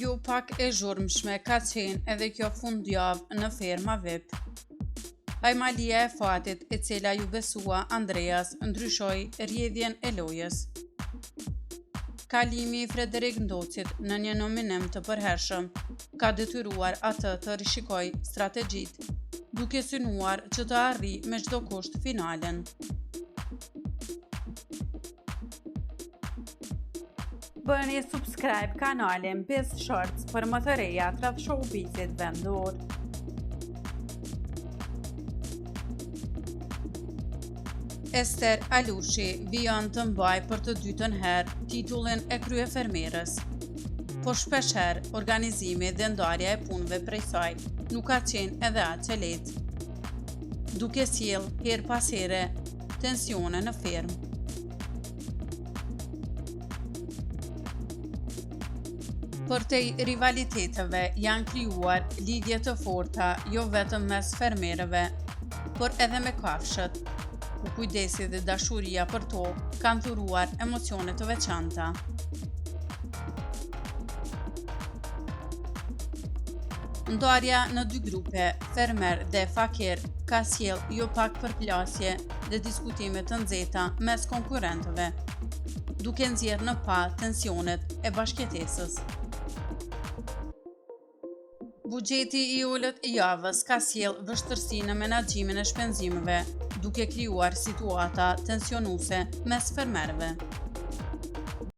Jo pak e zhurmshme ka qenë edhe kjo fundjavë në ferma VIP. Pajmalia e fatit e cila ju besua Andreas ndryshoi rrjedhjen e lojës. Kalimi i Frederik Ndocit në një nominim të përhershëm ka detyruar atë të rishikojë strategjitë, duke synuar që të arrijë me çdo kusht finalen. Bëni subscribe kanalin Biz Shorts për më të reja rreth showbizit vendor. Ester Alushi vijon të mbajë për të dytën herë titullin e kryefermerës. Po shpeshherë organizimi dhe ndarja e punëve prej saj nuk ka qenë edhe aq e lehtë, duke sjellë her pas here tensione në fermë. Përtej rivaliteteve janë krijuar lidhje të forta jo vetëm mes fermerëve, por edhe me kafshët, ku kujdesi dhe dashuria për to kanë thuruar emocione të veçanta. Ndarja në dy grupe, fermer dhe fakir, ka sjellë jo pak përplasje dhe diskutime të nxehta mes konkurrentëve, duke nxjerrë në pa tensionet e bashkëtesës. Buxheti i ulët i javës ka sjellë vështirësi në menaxhimin e shpenzimeve, duke krijuar situata tensionuese mes fermerëve.